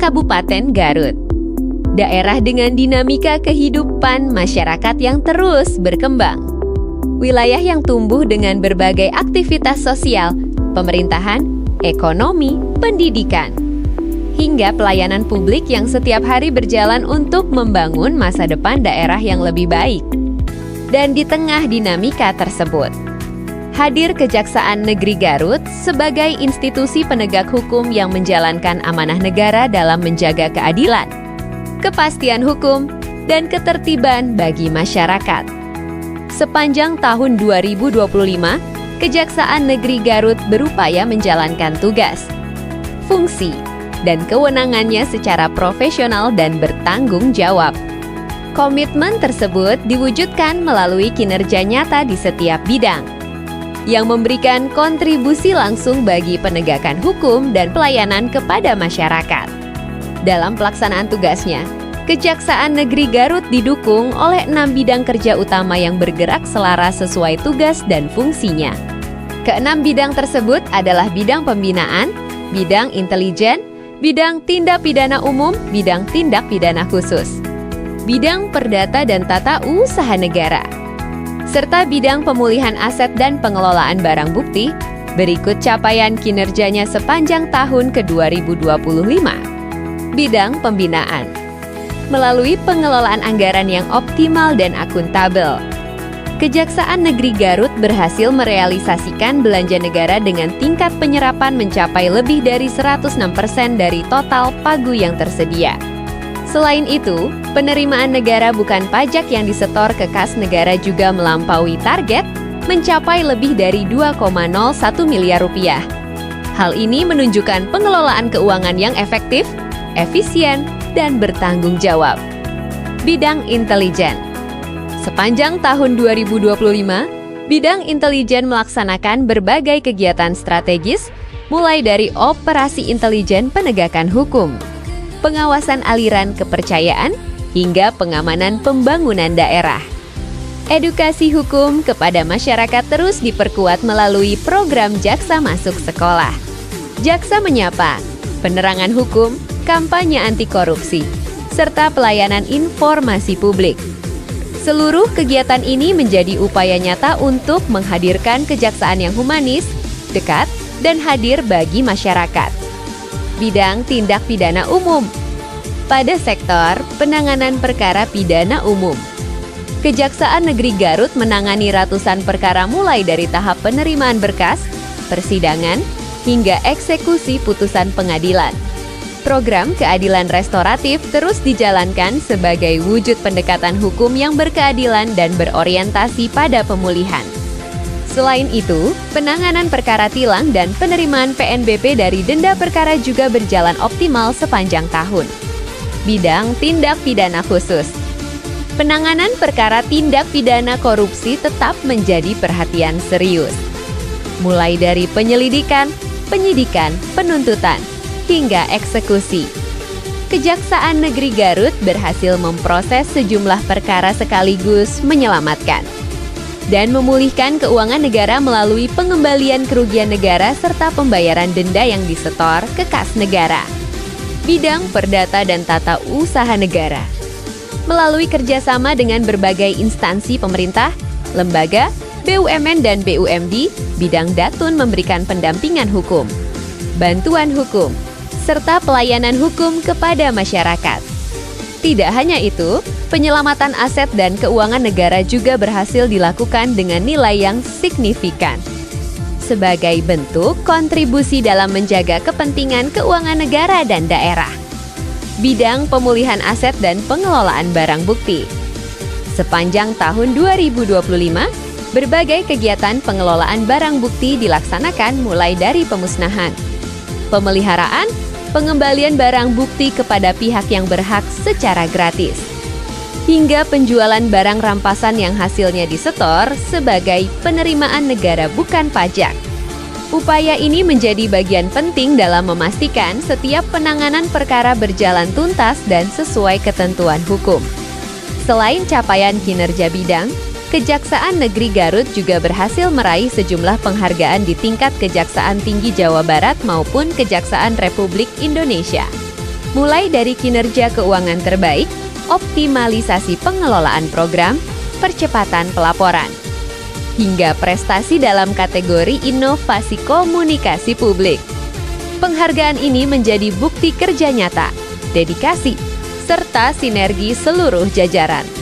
Kabupaten Garut. Daerah dengan dinamika kehidupan masyarakat yang terus berkembang. Wilayah yang tumbuh dengan berbagai aktivitas sosial, pemerintahan, ekonomi, pendidikan, hingga pelayanan publik yang setiap hari berjalan untuk membangun masa depan daerah yang lebih baik. Dan di tengah dinamika tersebut, hadir Kejaksaan Negeri Garut sebagai institusi penegak hukum yang menjalankan amanah negara dalam menjaga keadilan, kepastian hukum, dan ketertiban bagi masyarakat. Sepanjang tahun 2025, Kejaksaan Negeri Garut berupaya menjalankan tugas, fungsi, dan kewenangannya secara profesional dan bertanggung jawab. Komitmen tersebut diwujudkan melalui kinerja nyata di setiap bidang, yang memberikan kontribusi langsung bagi penegakan hukum dan pelayanan kepada masyarakat. Dalam pelaksanaan tugasnya, Kejaksaan Negeri Garut didukung oleh 6 bidang kerja utama yang bergerak selaras sesuai tugas dan fungsinya. Keenam bidang tersebut adalah bidang pembinaan, bidang intelijen, bidang tindak pidana umum, bidang tindak pidana khusus, bidang perdata dan tata usaha negara, serta bidang pemulihan aset dan pengelolaan barang bukti. Berikut capaian kinerjanya sepanjang tahun ke-2025. Bidang pembinaan. Melalui pengelolaan anggaran yang optimal dan akuntabel, Kejaksaan Negeri Garut berhasil merealisasikan belanja negara dengan tingkat penyerapan mencapai lebih dari 106% dari total pagu yang tersedia. Selain itu, penerimaan negara bukan pajak yang disetor ke kas negara juga melampaui target, mencapai lebih dari 2,01 miliar rupiah. Hal ini menunjukkan pengelolaan keuangan yang efektif, efisien, dan bertanggung jawab. Bidang intelijen. Sepanjang tahun 2025, bidang intelijen melaksanakan berbagai kegiatan strategis, mulai dari operasi intelijen penegakan hukum, pengawasan aliran kepercayaan, hingga pengamanan pembangunan daerah. Edukasi hukum kepada masyarakat terus diperkuat melalui program Jaksa Masuk Sekolah, Jaksa Menyapa, penerangan hukum, kampanye anti korupsi, serta pelayanan informasi publik. Seluruh kegiatan ini menjadi upaya nyata untuk menghadirkan kejaksaan yang humanis, dekat, dan hadir bagi masyarakat. Bidang tindak pidana umum. Pada sektor penanganan perkara pidana umum, Kejaksaan Negeri Garut menangani ratusan perkara mulai dari tahap penerimaan berkas, persidangan, hingga eksekusi putusan pengadilan. Program keadilan restoratif terus dijalankan sebagai wujud pendekatan hukum yang berkeadilan dan berorientasi pada pemulihan. Selain itu, penanganan perkara tilang dan penerimaan PNBP dari denda perkara juga berjalan optimal sepanjang tahun. Bidang tindak pidana khusus. Penanganan perkara tindak pidana korupsi tetap menjadi perhatian serius. Mulai dari penyelidikan, penyidikan, penuntutan, hingga eksekusi. Kejaksaan Negeri Garut berhasil memproses sejumlah perkara sekaligus menyelamatkan dan memulihkan keuangan negara melalui pengembalian kerugian negara serta pembayaran denda yang disetor ke kas negara. Bidang perdata dan tata usaha negara. Melalui kerjasama dengan berbagai instansi pemerintah, lembaga, BUMN dan BUMD, bidang Datun memberikan pendampingan hukum, bantuan hukum, serta pelayanan hukum kepada masyarakat. Tidak hanya itu, penyelamatan aset dan keuangan negara juga berhasil dilakukan dengan nilai yang signifikan, sebagai bentuk kontribusi dalam menjaga kepentingan keuangan negara dan daerah. Bidang pemulihan aset dan pengelolaan barang bukti. Sepanjang tahun 2025, berbagai kegiatan pengelolaan barang bukti dilaksanakan mulai dari pemusnahan, pemeliharaan, pengembalian barang bukti kepada pihak yang berhak secara gratis, hingga penjualan barang rampasan yang hasilnya disetor sebagai penerimaan negara bukan pajak. Upaya ini menjadi bagian penting dalam memastikan setiap penanganan perkara berjalan tuntas dan sesuai ketentuan hukum. Selain capaian kinerja bidang, Kejaksaan Negeri Garut juga berhasil meraih sejumlah penghargaan di tingkat Kejaksaan Tinggi Jawa Barat maupun Kejaksaan Republik Indonesia. mulai dari kinerja keuangan terbaik, optimalisasi pengelolaan program, percepatan pelaporan, hingga prestasi dalam kategori inovasi komunikasi publik. Penghargaan ini menjadi bukti kerja nyata, dedikasi, serta sinergi seluruh jajaran.